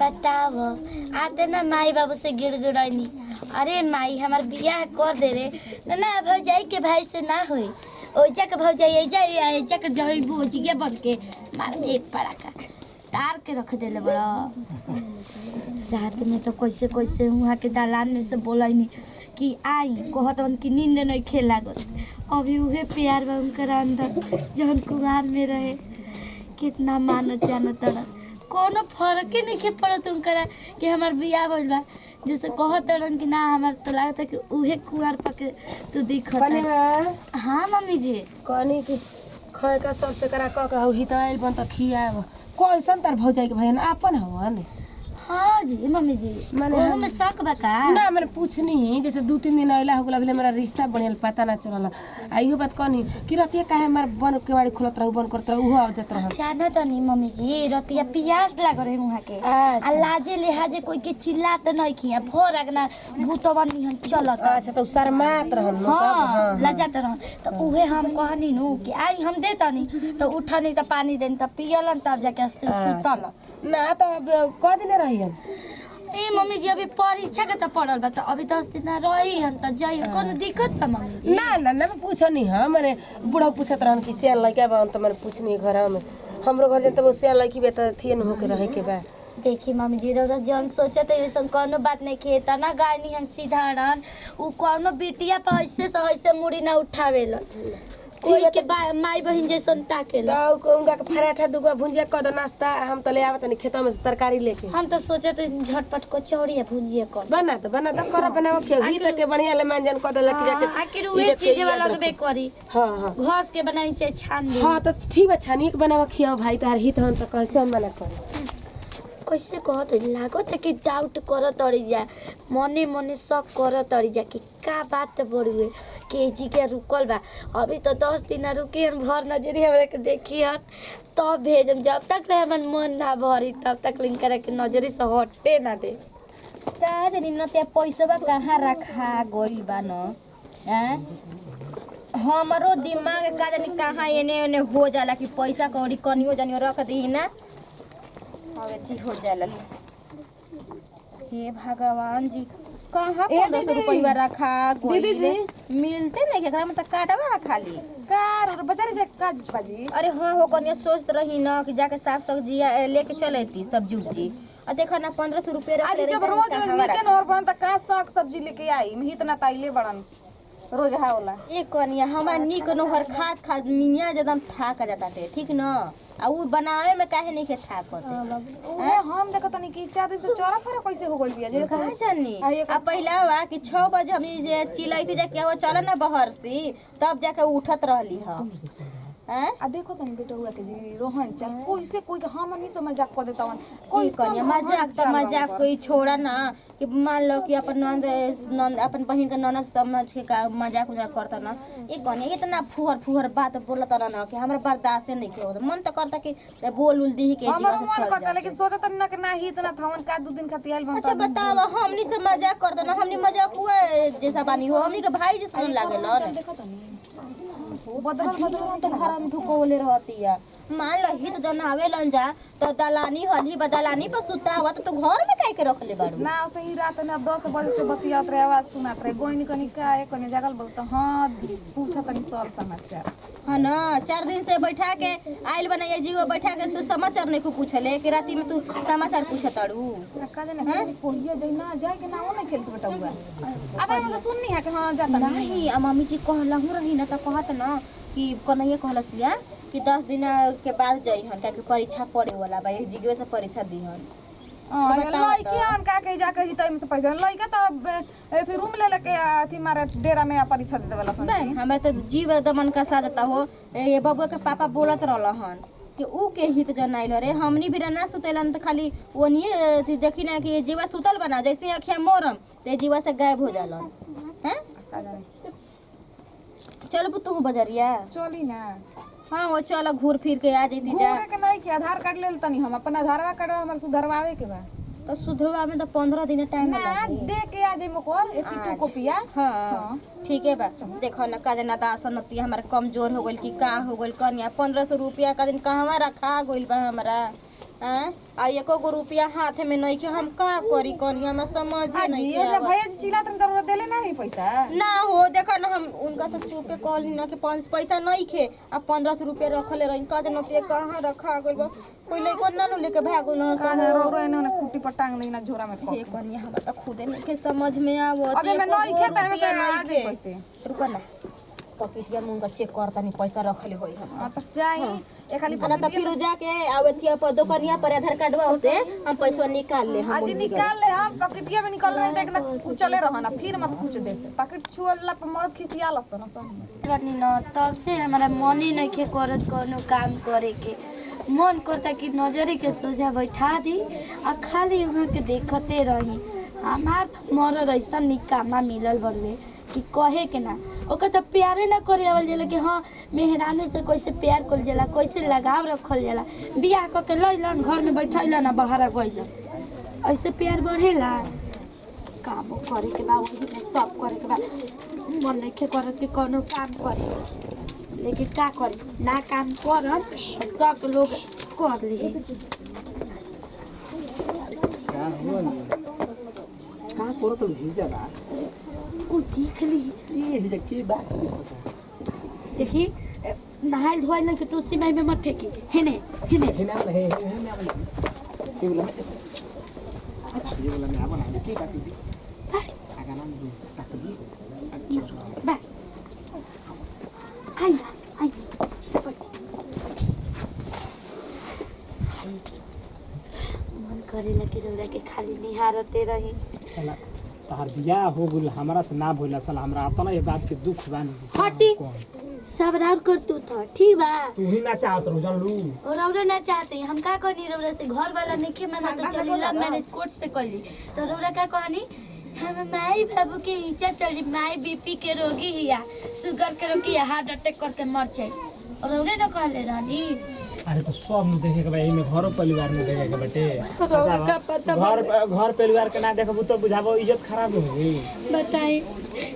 बताओ आते ना माई बाबू से गिड़गिड़नी अरे माई हमार बियाह कर दे रे ना भौजाई के भाई से ना होई ओजा के भौजाई एजा के जई भौजिया बन के मार दे एक पड़ाका तार के रख देले बड़ा रात में तो कैसे कैसे वहाँ के दालान में से बोलनी कि आई कहत उनकी नींद नहीं खेला गल अभी उहे प्यार बा उनकर अंदर जहन कुमार में रहे कितना मानत जानत रहा कोनो फर्क ही नहीं पड़त उनकरा कि हमार बियाह भइल बा जैसे कहत रहन कि ना हमार तो लागत कि उहे कुआर पके तू दिखत हाँ मम्मी जी कहनी कि खय का सबसे करा क के हउ हिताइल बन त खियाव कैसन तार भौजाई के भैया आपन हवन हाँ जी मम्मी जी माने में शक बा का ना मैंने पूछनी जैसे 2-3 दिन अइला हो गेल अभी मेरा रिश्ता बढ़िया पता ना चलल आ इहो बात कहनी कि रतिया काहे हमार बन केवाड़ी खोलत रहू बन करत रहू आ जात रह जाना तो नहीं मम्मी जी रतिया प्यास लाग रहे वहाँ के आ लाजे लिहाजे कोई के चिल्लात नहीं खिया भोर अगना भूतवा निहन चलत अच्छा तो शर्मात रहन हाँ लजात रहन तो उहे हम कहनी नु कि आई हम देतनी तो उठनी तो पानी देन तो पियलन तब जाके अस्ते सुतल ना तो क दिन रहियन ए मम्मी जी अभी परीक्षा के तो पड़ल बा तो अभी 10 दिन रही हन तो जाई कोनो दिक्कत बा मम्मी जी ना ना ना पूछनी हां मैंने बूढ़ा पूछत रहन कि सियान लइका बा तो मैंने पूछनी घर में हमरो घर जब वो सियान लइकी बे त थियन हो के रहे के बा देखी मम्मी जी रौरा जन सोचत ऐसन कोनो बात नहीं खेता ना गायनी हम सीधारण उ कोनो बिटिया पर ऐसे से ऐसे मुड़ी ना उठावेला कोई के माई बहन जैसन ताकेला दाऊ को उनका के पराठा दुगो भुंजिया क द नाश्ता हम तो ले आवत नहीं खेत में से तरकारी लेके हम तो सोचत झटपट कचौड़ी या भुंजिया कर बना तो कर बनाओ के ही तक के बढ़िया ले मांजन क द लकी जाके आखिर उहे चीज वाला लगबे करी हां हां घास के बनाई चाहे छान दी हां तो ठीक बा छानी के बनावा खियाओ भाई तार हित हन तो कैसे हम मना कर कैसे कहत लागत कि डाउट करत तड़ी जा मने मने शक करत तड़ी जा कि का बात बड़ुए केजी के रुकल बा अभी तो 10 दिन रुके हम भर नजरी हमरा के देखी हन तब भेजम जब तक ले हमन मन ना भरी तब तक लिंक करे के नजरी से हटे ना दे साज निनते पैसा कहाँ रखा गइल बा न हैं हमरो दिमाग का जानी कहाँ एने ओने हो जाला कि पैसा कौड़ी कनियो जानी रख दी ना हवे ठीक हो जाला हे भगवान जी कहाँ 1500 रुपया रखा दीदी जी मिलते नहीं एकरा में त काटवा खाली कार और बाजार से काज बाजी अरे हाँ हो कनिया सोचत रही ना कि जाके साग सब्जी लेके चलेती सब्जी उब्जी आ देखा ना 1500 रुपया आज जब रोज रोज मीके नहर बन त का साग सब्जी लेके आई में इतना ताइले बड़न रोज है वाला एक कनिया हमारा निक नोहर खात खात मियां एकदम थाक जाता थे ठीक न आ उ बनावे में काहे नहीं के थाक होते ओए हम देखत नहीं कि चादी से चौरा फरा कैसे हो गइल बिया जे कहा जानी आ पहिला वा कि 6 बजे हम जे चिल्लाई थी जाके वो चल ना बहर से तब जाके उठत रहली हम हैं आ देखो तनी बेटा हुआ के जी रोहन चल कोई से कोई हम नहीं समझ जा को देता कोई कनिया मजाक तो मजाक कोई छोड़ा ना कि मान लो कि अपन नंद अपन बहन के ननद समझ के का मजाक उजाक करता ना ये कनिया इतना फुहर फुहर बात बोलता ना कि हमरा बर्दाश्त नहीं के होता मन तो करता कि बोल उल दी के जीवा से चल करता लेकिन सोचत ना कि ना ही इतना थावन का 2 दिन खातिर आइल अच्छा बताओ हमनी से मजाक करता ना हमनी मजाक हुआ जैसा बानी हो हमनी के भाई जैसा लागे ना देखो तनी बदल तो घर में ढुकोले रहती है मान लो हित जन आवेलन जा तो दलानी हली बदलानी पर सुता हुआ तो घर में काहे के रख ले बाड़ू ना उसे ही रात ने 10 बजे से बतियात रहे आवाज सुनात रहे गोइनी कनी का एक कनी जगल बोलता हां पूछत नहीं सर समाचार हां ना 4 दिन से बैठा के आइल बनाए जीव बैठा के तू समाचार नहीं को पूछले कि राती में तू समाचार पूछताड़ू का जाने कोहिया जाई ना जाए के ना वो नहीं खेलत बेटा हुआ अब हम से सुननी है कि हां जाता नहीं आ मम्मी जी कहलहु रही ना त कहत ना कि कन्हैया कहलसिया कि 10 दिन के बाद जइहन काहे परीक्षा पड़े वाला बा एक जिगवे से परीक्षा दीहन लइकियन का के जाके ही तइम से पैसा लइका त फिर रूम ले लेके अथी मारे डेरा में परीक्षा दे देवला सन नहीं हमरा तो जीव दमन का साजता हो ये बबुआ के पापा बोलत रहलन कि ऊ के हित जनाइल रे हमनी भी ना सुतेलन त खाली ओनिए देखी ना कि जीवा सुतल बना जैसे अखिया मोरम ते जीवा से गायब हो जालन हैं चल तू बजरिया चली ना हाँ वो चल घूर फिर के आ जैती जा घूरे के नहीं के आधार कार्ड ले तनी हम अपन आधारवा कार्ड हमर सुधरवावे के बा तो सुधरवा में तो 15 दिन टाइम ना लगी दे के आ जाई मोकर एती टू कॉपिया हां ठीक है बा देखो ना का जना दासन नती हमारा कमजोर हो गइल कि का हो गइल कन्या 1500 रुपया का दिन कहवा रखा गइल बा हमरा आ एको गो रुपया हाथ में नहीं के हम का करी कनी हम समझे नहीं ये जब भैया जी चिल्ला तुम करो देले ना नहीं पैसा ना हो देखा ना हम उनका से चुपे कहली ना कि 5 पैसा नहीं खे अब 1500 रुपया रखले रही का जन पे कहां रखा गइल बा कोई लइको ना नु लेके भाग गइल ना काहे रो रो इन्होंने कुटी पर टांग देना झोरा में ये कनी हम त खुदे में के समझ में आवत अबे मैं नहीं खे टाइम से आ जाए पैसे रुको ना पॉकेटिया मुंगा चेक करता नहीं पैसा रखले होई हम हां तो जाई ए खाली ना त फिर जाके आवतिया पर दुकानिया पर आधार कार्डवा से हम पैसा निकाल ले हम आज निकाल ले हम पॉकेटिया में निकाल नहीं देख ना कुचले रहना फिर मत कुछ दे से पॉकेट छुअला पर मरद खिसियाला सन सब बनी न तब से हमारा मन ही नहीं के करत कोनो काम करे के मन करता कि नजरे के सोझा बैठा दी आ खाली उहाँ के देखते रही हमार मरद ऐसा निकामा मिलल बड़े कि कहे के ना ओकर तो प्यारे ना करे आवल जाला कि हाँ मेहरानू से कैसे प्यार कल जाला कैसे लगाव रखल जाला बियाह क के लैलन घर में बैठैला ना बाहर गइल ऐसे प्यार बढ़ेला काम करे के बा वही में सब करे के बा मन नहीं के करत कि कोनो काम करे लेकिन का करे ना काम करत सब लोग कर ली कहाँ करो तो भेजा बा कोई देख ली ये भेजा के बात देखी नहाइल धोइल ना कि तुलसी माई में मत ठेकी हेने हेने है ना है ना ये बोला अच्छा ये बोला मैं बना के बात दी आगा नाम दो तक दी बा आई आई मन करेला कि रौरा के खाली निहारते रही साला तहार बियाह हो गेल हमरा से ना भइला साला हमरा अपना ये बात के दुख बानी हटी सब राउर कर तू तो ठीक बा तू ही ना चाहत रहो जान लू और रौरा ना चाहते हम का कहनी रौरा से घर वाला नहीं खे माना तो चली लव मैरिज कोर्ट से कर ली तो रौरा का कहनी हम माई बाबू के इज्जत चली माई बीपी के रोगी हिया शुगर के रोगी हार्ट अटैक करके मर जाए और रौरे ना कहले रहनी अरे तो सब में देखे के भाई में घरो परिवार में देखे के बटे का पता घर परिवार के ना देखबू तो बुझाबो इज्जत खराब हो गई बताई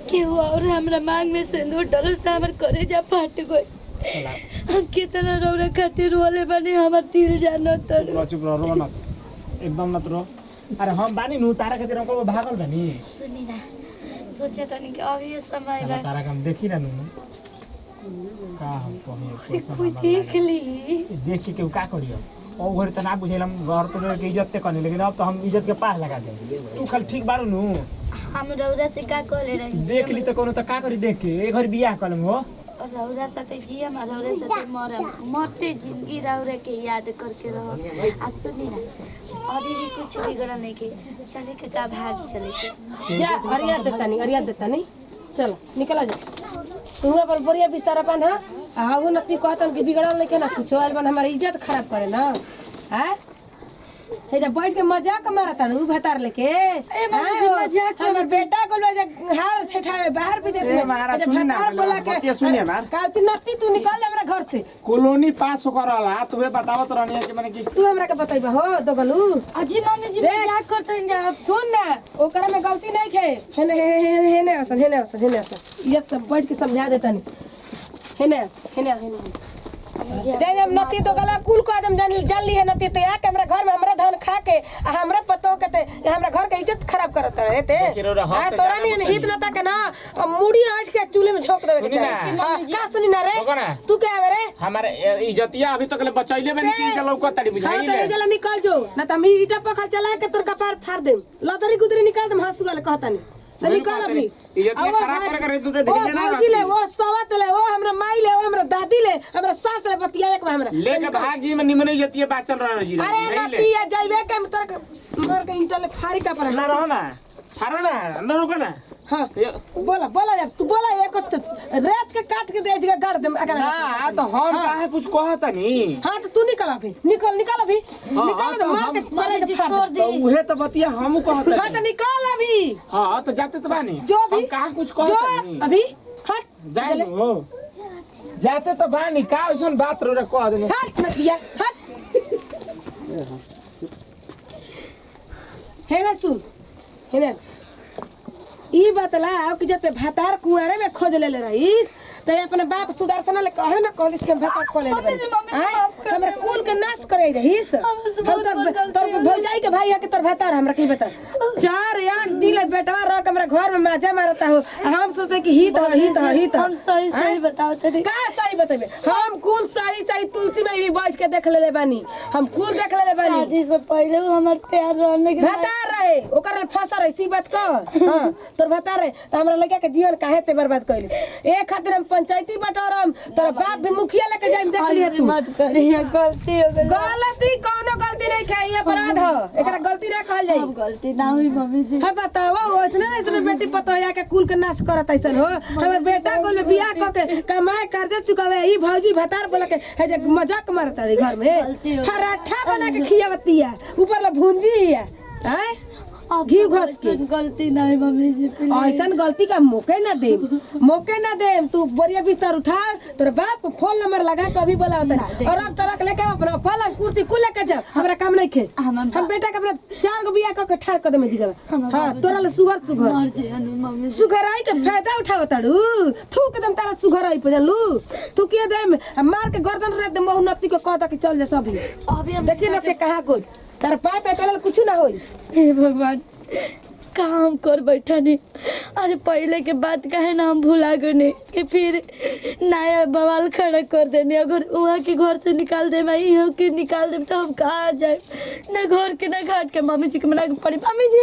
कि वो और हमरा मांग में सिंदूर डलस त हमर कलेजा फाट गई हम कितना रौरा खातिर रोले बने हमर दिल जानत चुप रहो रो मत एकदम मत रो अरे हम बानी नु तारा खातिर हम को भागल बानी सुनी ना सोचे तनी कि अभी ये समय साला बा तारा काम देखी ना नु का हम कहे कोई देख ली देख के का करियो ओ घर त ना बुझेलम घर पर के इज्जत ते करनी लेकिन अब तो हम इज्जत के पास लगा दे तू खाली ठीक बारू नु हम रौरा से का कहले रही देख ली त कोनो त का करी देख के ए घर बियाह कलम हो और रौरा साथे जियम और रौरा साथे मरम मरते जिंदगी रौरा के याद करके रहो आ सुनी ना अभी भी कुछ बिगड़ा नहीं के चले के का भाग चले के जा अरिया देता नहीं चलो निकला जा तू अपन बढ़िया बिस्तारा पहन हाँ वो नती कहतन कि बिगड़ल नहीं के ना कुछ आज बन हमारी इज्जत खराब करे ना हैं हे जा बैठ के मजाक मारता नु भतार लेके ए जी, मजाक हमर बेटा को ले हार ठठावे बाहर विदेश में मारा अच्छा, सुनी ना भतार बोला के बतिया सुनिए मार का तू नती तू निकल जा हमरा घर से कॉलोनी पास करला तुम्हें बतावत रहनी कि माने कि तू हमरा के बताइबा हो दोगलू अजी मम्मी जी मजाक करते हैं जा सुन ना ओकरा में गलती नहीं खे हेने असन ये सब बैठ के समझा देता नहीं हेने जब नती तो गला कुल को आदम जान ली है नती तो आके हमरा घर में हमरा धान खा के आ हमरा पतो के ते हमरा घर के इज्जत खराब करत रहे ते हां तोरा नहीं हित लता के ना मुड़ी आठ के चूल्हे में झोंक देवे के चाहिए का सुनी ना रे तू क्या आवे रे हमारे इज्जतिया अभी तक ले बचैले बनी कि लौकत ताड़ी बुझाई हां तो इजला निकल जो ना त हम ईटा पखा चला के तोर कपार फाड़ देम लतरी गुदरी निकाल देम हंसू वाला कहता नहीं तो निकाल अभी इज्जतिया खराब कर तू देख ना भौजी ले वो सवत ले वो हमरा माई ले वो हमरा दादी ले हमरा सास ले बतिया एक हमरा लेके भाग जी में निमन इज्जतिया बात चल रहा है जी अरे नतिया जाइबे के मर के ईटा ले फाड़ी का पर ना रहो ना छाड़ो ना अंदर रुको ना हां बोला यार तू बोला एक रात के काट के दे जगह गाड़ दे अगर ना तो हम काहे कुछ कहता नहीं हां तो तू निकल अभी निकल अभी निकल दे मार के तले के फाड़ दे तो उहे तो बतिया हमहू कहता हां तो निकल अभी हां तो जाते तो बानी जो भी हम काहे कुछ कहता नहीं अभी हट जाए हो जाते तो बानी का ऐसन बात रो रे कह देनी हट नतिया हट है ना सुन है ना ई बतला कि जते भातार कुआरे में खोज ले रहीस तो अपने बाप सुदर्शन ले कहे ना कॉलेज के भतर खोले दे हमरा कुल के नाश करे रहीस तोर भौजाई के भाई है के तोर भतर हमरा की बता 4-8 दिन बेटवा रह के हमरा घर में माजा मारता हो हम सोचते कि ही तो हम सही सही बताओ तनी का सही बतेबे हम कुल सही तुलसी में भी बैठ के देख लेले बानी हम कुल देख लेले बानी शादी से पहले वो हमार प्यार रहने के भतार रहे ओकर फंसा रहे सी बात को हां तोर भतार रहे त हमरा लड़का के जीवन काहे ते बर्बाद कइलिस ए खातिर हम पंचायती बटोरम तोर बाप भी मुखिया लेके जाइम देख लिया तू मत करिए गलती हो गई गलती कोनो गलती नहीं खाई अपराध हो एकरा गलती ना कहल जाई अब गलती ना हुई मम्मी जी हां बताओ ओसने ऐसे बेटी पतोया के कुल के नाश करत ऐसन हो हमर बेटा कुल में बियाह क के कमाए कर्जा चुकावे ई भौजी भतार बोला के है जे मजाक मारता रे घर में पराठा बना के खियावतिया ऊपर ला भुंजी है हैं घी घस के गलती ना हुई मम्मी जी ऐसन गलती का मौके ना दे तू बोरिया बिस्तर उठा तोर बाप फोन नंबर लगा कभी बोला होता और अब तरक लेके अपना पलंग कुर्सी कुल लेके जा हमरा काम नहीं खे हम बेटा के अपना 4 गो बियाह क के ठार क दे में जीवा हां तोरा ले सुगर मर जे मम्मी सुगराई के फायदा उठावताड़ू थूक दम तारा सुगराई पे जानलू तू के दे मार के गर्दन रे दे मोहनती को कहता कि चल जा सब अभी हम देखी न के कहां कोई तारा पाए पे कलल कुछ ना होई हे भगवान काम कर बैठा नहीं अरे पहले के बात कहे ना हम भुला गए कि फिर नया बवाल खड़ा कर देने अगर वहाँ के घर से निकाल दे मैं यहाँ के निकाल दे तो हम कहाँ जाए ना घर के ना घाट के मम्मी जी के मना के पड़ी मम्मी जी